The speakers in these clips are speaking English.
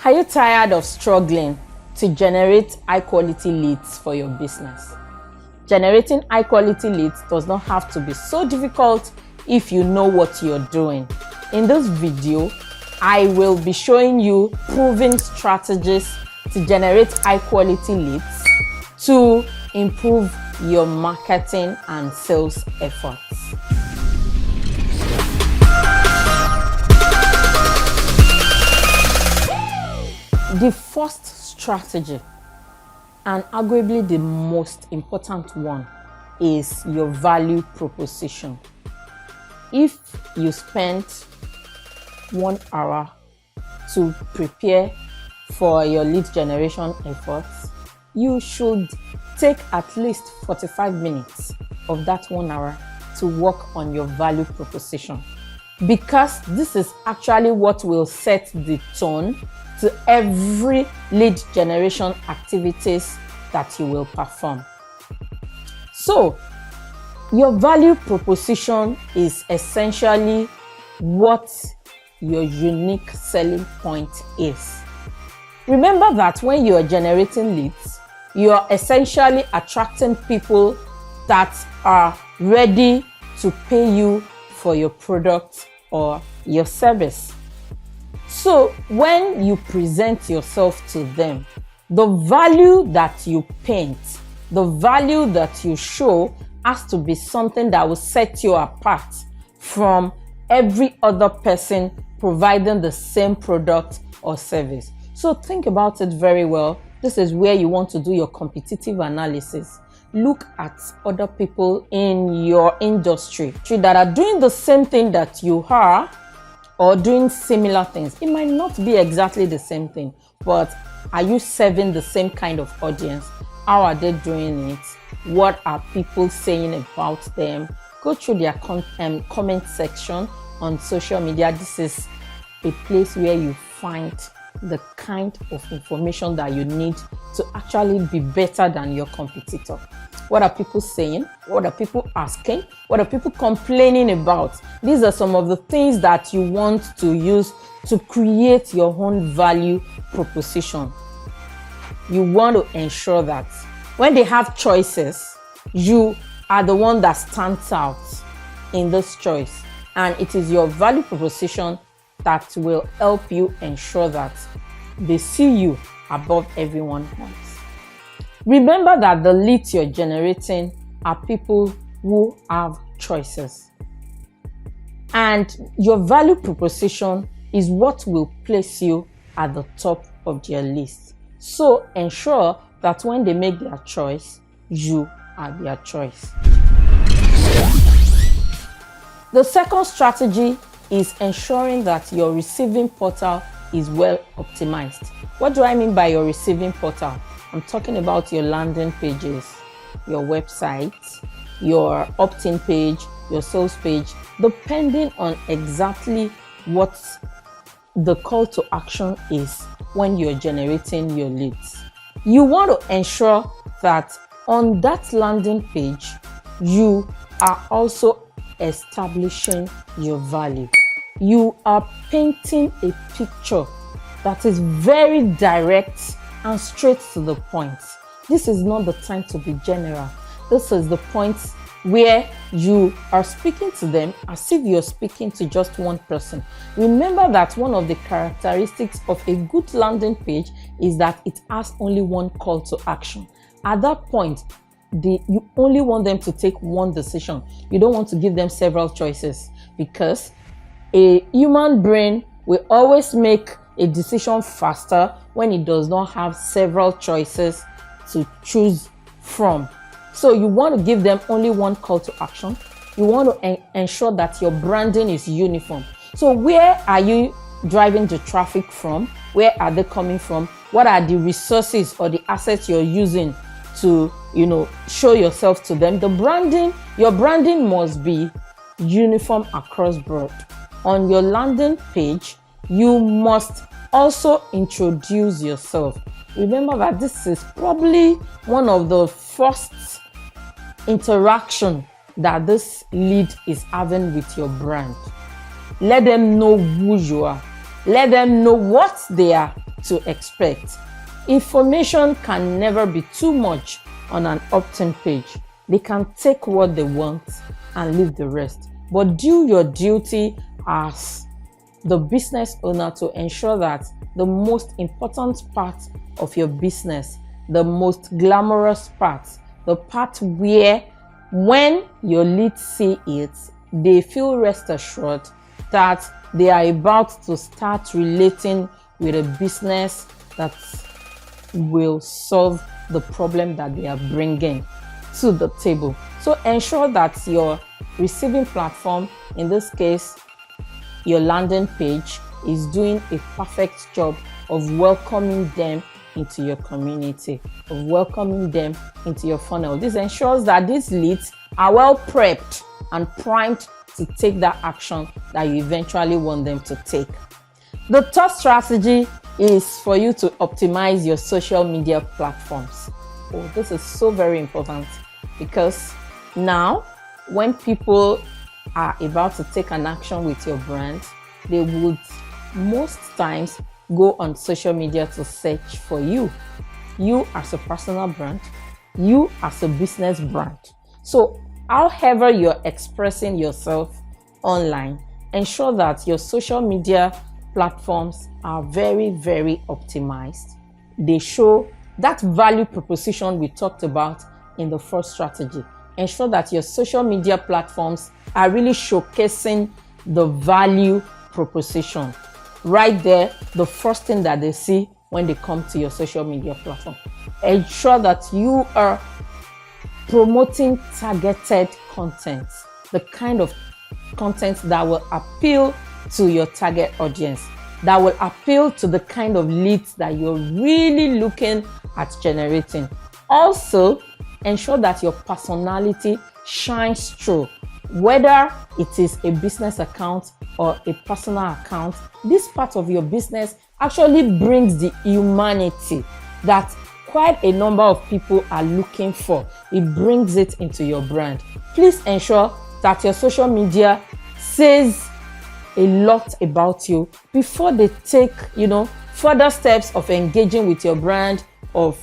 Are you tired of struggling to generate high-quality leads for your business? Generating high-quality leads does not have to be so difficult if you know what you're doing. In this video, I will be showing you proven strategies to generate high-quality leads to improve your marketing and sales efforts. The first strategy, and arguably the most important one, is your value proposition. If you spend 1 hour to prepare for your lead generation efforts, you should take at least 45 minutes of that 1 hour to work on your value proposition, because this is actually what will set the tone to every lead generation activities that you will perform. So, your value proposition is essentially what your unique selling point is. Remember that when you are generating leads, you are essentially attracting people that are ready to pay you for your product or your service. So when you present yourself to them, the value that you paint, the value that you show has to be something that will set you apart from every other person providing the same product or service. So think about it very well. This is where you want to do your competitive analysis. Look at other people in your industry that are doing the same thing that you are, or doing similar things. It might not be exactly the same thing, but are you serving the same kind of audience? How are they doing it? What are people saying about them? Go through their comment section on social media. This is a place where you find the kind of information that you need to actually be better than your competitor. What are people saying? What are people asking? What are people complaining about? These are some of the things that you want to use to create your own value proposition. You want to ensure that when they have choices, you are the one that stands out in this choice. And it is your value proposition that will help you ensure that they see you above everyone else. Remember that the leads you're generating are people who have choices. And your value proposition is what will place you at the top of their list. So ensure that when they make their choice, you are their choice. The second strategy is ensuring that your receiving portal is well optimized. What do I mean by your receiving portal? I'm talking about your landing pages, your website, your opt-in page, your sales page, depending on exactly what the call to action is when you're generating your leads. You want to ensure that on that landing page, you are also establishing your value. You are painting a picture that is very direct and straight to the point. This is not the time to be general. This is the point where you are speaking to them as if you're speaking to just one person. Remember that one of the characteristics of a good landing page is that it has only one call to action. At that point, you only want them to take one decision. You don't want to give them several choices, because a human brain will always make a decision faster when it does not have several choices to choose from. So you want to give them only one call to action. You want to ensure that your branding is uniform. So where are you driving the traffic from? Where are they coming from? What are the resources or the assets you're using to, show yourself to them? Your branding must be uniform across board. On your landing page, you must also introduce yourself. Remember that this is probably one of the first interaction that this lead is having with your brand. Let them know who you are. Let them know what they are to expect. Information can never be too much on an opt-in page. They can take what they want and leave the rest. But do your duty as the business owner to ensure that the most important part of your business, the most glamorous part, the part where when your leads see it, they feel rest assured that they are about to start relating with a business that will solve the problem that they are bringing to the table. So ensure that your receiving platform, in this case your landing page, is doing a perfect job of welcoming them into your community, of welcoming them into your funnel. This ensures that these leads are well prepped and primed to take that action that you eventually want them to take. The third strategy is for you to optimize your social media platforms. Oh, this is so very important, because now when people are about to take an action with your brand, they would most times go on social media to search for you as a personal brand, you as a business brand. So however you're expressing yourself online, ensure that your social media platforms are very, very optimized. They show that value proposition we talked about in the first strategy. Ensure that your social media platforms are really showcasing the value proposition. Right there, the first thing that they see when they come to your social media platform. Ensure that you are promoting targeted content, the kind of content that will appeal to your target audience, that will appeal to the kind of leads that you're really looking at generating. Also, ensure that your personality shines through. Whether it is a business account or a personal account, this part of your business actually brings the humanity that quite a number of people are looking for. It brings it into your brand. Please ensure that your social media says a lot about you before they take, further steps of engaging with your brand, of,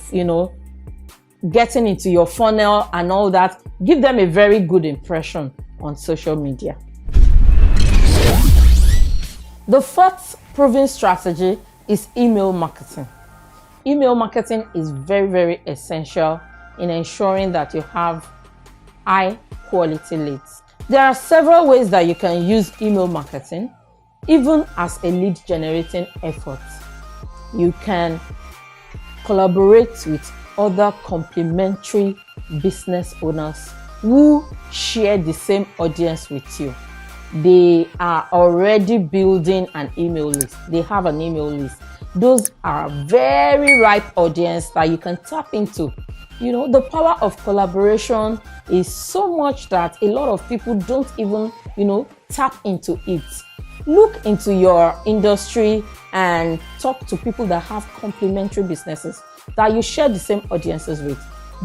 getting into your funnel and all that. Give them a very good impression on social media. The fourth proven strategy is email marketing. Email marketing is very, very essential in ensuring that you have high quality leads. There are several ways that you can use email marketing, even as a lead generating effort. You can collaborate with other complementary business owners who share the same audience with you. They are already building an email list. They have an email list. Those are very ripe audience that you can tap into. The power of collaboration is so much that a lot of people don't even, tap into it. Look into your industry and talk to people that have complementary businesses that you share the same audiences with.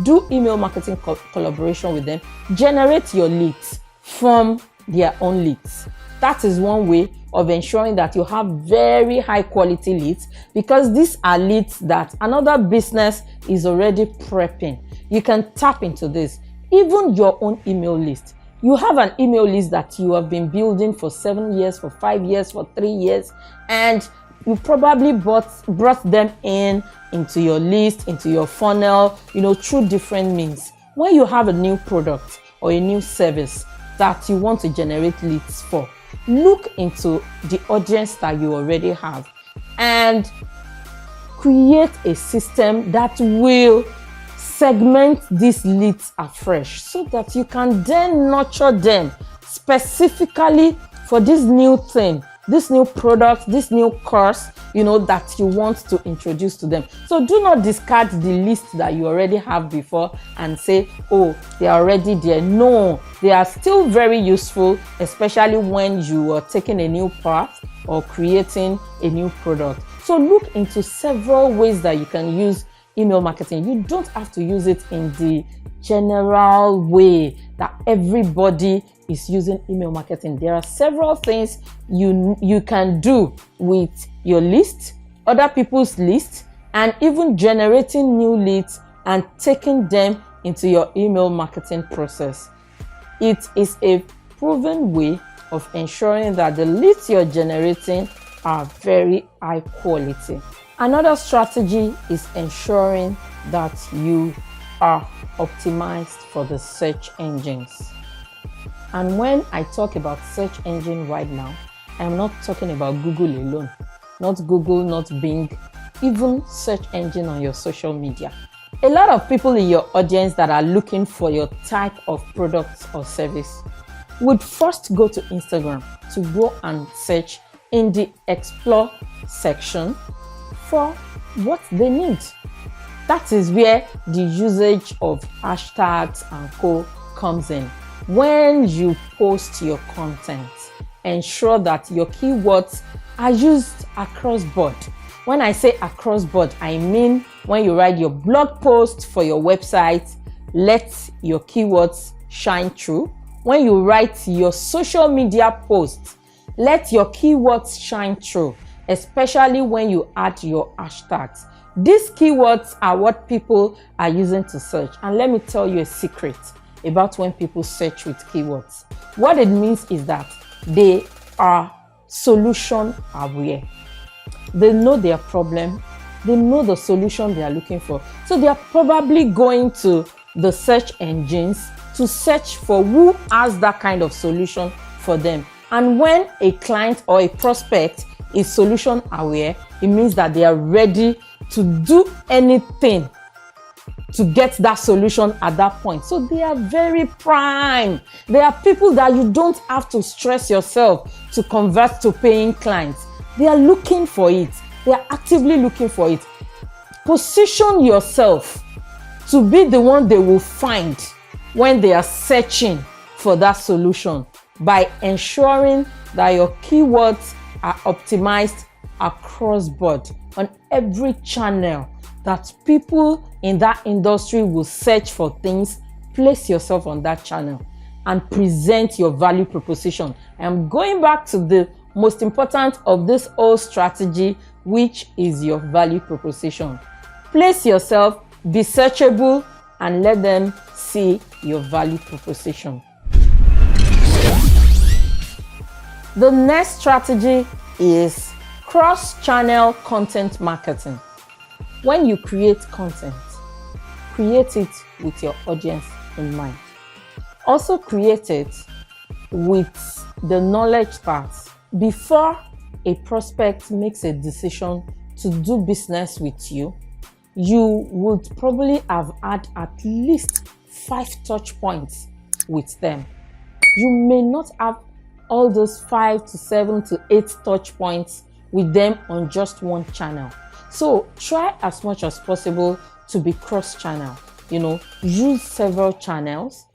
Do email marketing collaboration with them. Generate your leads from their own leads. That is one way of ensuring that you have very high quality leads, because these are leads that another business is already prepping. You can tap into this. Even your own email list. You have an email list that you have been building for 7 years, for 5 years, for 3 years, and you probably brought them into your list, into your funnel, through different means. When you have a new product or a new service that you want to generate leads for, look into the audience that you already have and create a system that will segment these leads afresh, so that you can then nurture them specifically for this new thing, this new product, this new course, that you want to introduce to them. So do not discard the list that you already have before and say, oh, they are already there. No, they are still very useful, especially when you are taking a new path or creating a new product. So look into several ways that you can use email marketing. You don't have to use it in the general way that everybody is using email marketing. There are several things you can do with your list other people's lists, and even generating new leads and taking them into your email marketing process. It is a proven way of ensuring that the leads you're generating are very high quality. Another strategy is ensuring that you are optimized for the search engines. And when I talk about search engine right now, I'm not talking about Google alone. Not Google, not Bing, even search engine on your social media. A lot of people in your audience that are looking for your type of product or service would first go to Instagram to go and search in the explore section for what they need. That is where the usage of hashtags and co comes in. When you post your content, ensure that your keywords are used across board. When I say across board, I mean when you write your blog post for your website, let your keywords shine through. When you write your social media posts, let your keywords shine through, especially when you add your hashtags. These keywords are what people are using to search. And let me tell you a secret about when people search with keywords. What it means is that they are solution aware. They know their problem. They know the solution they are looking for. So they are probably going to the search engines to search for who has that kind of solution for them. And when a client or a prospect is solution aware, it means that they are ready to do anything to get that solution at that point. So they are very prime. They are people that you don't have to stress yourself to convert to paying clients. They are looking for it. They are actively looking for it. Position yourself to be the one they will find when they are searching for that solution by ensuring that your keywords are optimized across board on every channel that people in that industry will search for things. Place yourself on that channel and present your value proposition. I'm going back to the most important of this whole strategy, which is your value proposition. Place yourself, be searchable, and let them see your value proposition. The next strategy is cross-channel content marketing. When you create content, create it with your audience in mind. Also create it with the knowledge that before a prospect makes a decision to do business with you, you would probably have had at least 5 touch points with them. You may not have all those 5 to 7 to 8 touch points with them on just one channel. So try as much as possible to be cross-channel. Use several channels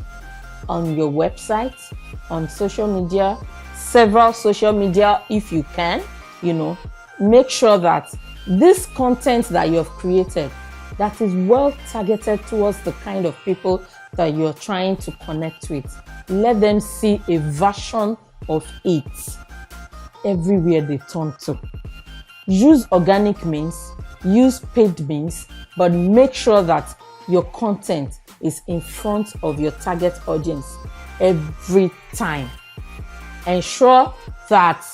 on your website, on social media, several social media if you can. Make sure that this content that you have created, that is well targeted towards the kind of people that you're trying to connect with. Let them see a version of it everywhere they turn to. Use organic means, use paid means, but make sure that your content is in front of your target audience every time. Ensure that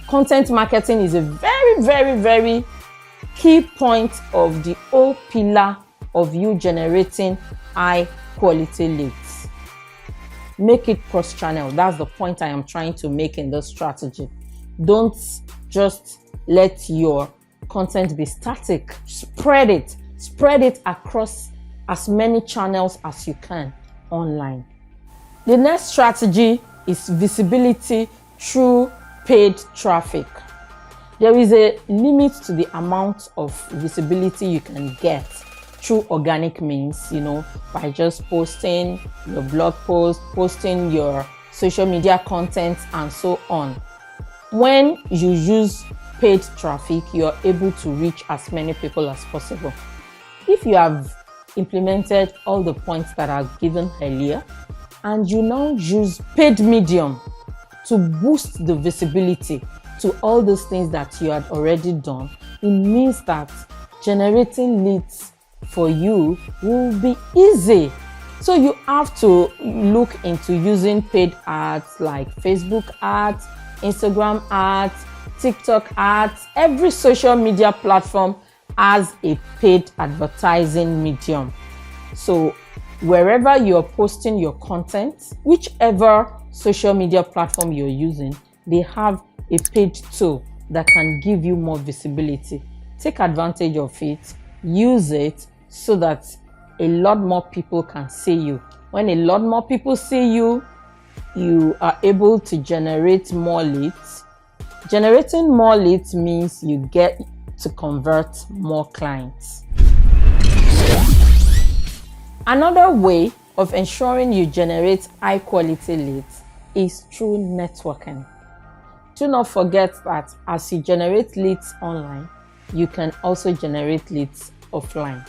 content marketing is a very, very, very key point of the whole pillar of you generating high quality leads. Make it cross-channel. That's the point I am trying to make in this strategy. Don't just let your content be static. Spread it across as many channels as you can online. The next strategy is visibility through paid traffic. There is a limit to the amount of visibility you can get through organic means, by just posting your blog post, posting your social media content, and so on. When you use paid traffic, you're able to reach as many people as possible. If you have implemented all the points that are given earlier, and you now use paid medium to boost the visibility, to all those things that you had already done, it means that generating leads for you will be easy. So you have to look into using paid ads like Facebook ads, Instagram ads, TikTok ads. Every social media platform has a paid advertising medium. So wherever you're posting your content, whichever social media platform you're using, they have a paid tool that can give you more visibility. Take advantage of it, use it so that a lot more people can see you. When a lot more people see you, you are able to generate more leads. Generating more leads means you get to convert more clients. Another way of ensuring you generate high quality leads is through networking. Do not forget that as you generate leads online, you can also generate leads offline.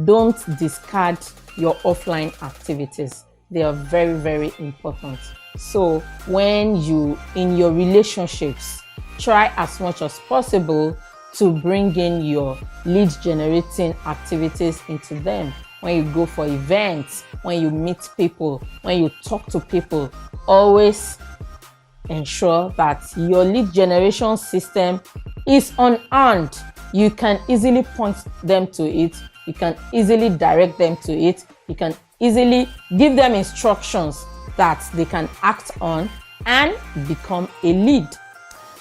Don't discard your offline activities. They are very, very important. So when you, in your relationships, try as much as possible to bring in your lead generating activities into them. When you go for events, when you meet people, when you talk to people, always ensure that your lead generation system is on hand. You can easily point them to it. You can easily direct them to it. You can easily give them instructions that they can act on and become a lead.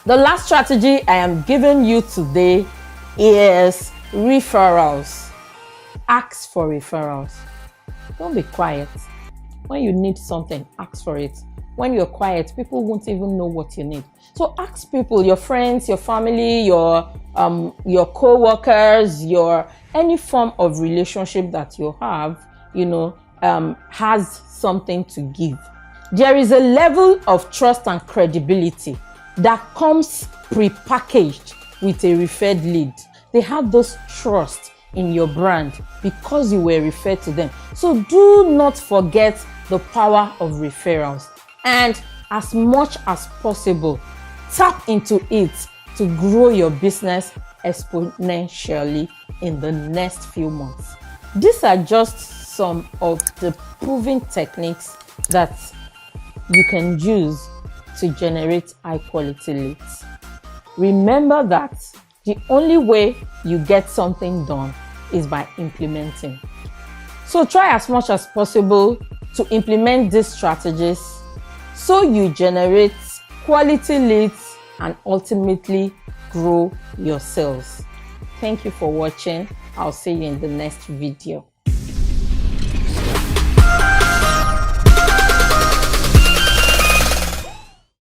The last strategy I am giving you today is referrals. Ask for referrals. Don't be quiet. When you need something, ask for it. When you're quiet, people won't even know what you need. So ask people, your friends, your family, your co-workers, your any form of relationship that you have, has something to give. There is a level of trust and credibility that comes pre-packaged with a referred lead. They have those trust in your brand because you were referred to them. So do not forget the power of referrals, and as much as possible, tap into it to grow your business exponentially in the next few months. These are just some of the proven techniques that you can use to generate high quality leads. Remember that the only way you get something done is by implementing. So try as much as possible to implement these strategies so you generate quality leads and ultimately grow your sales. Thank you for watching. I'll see you in the next video.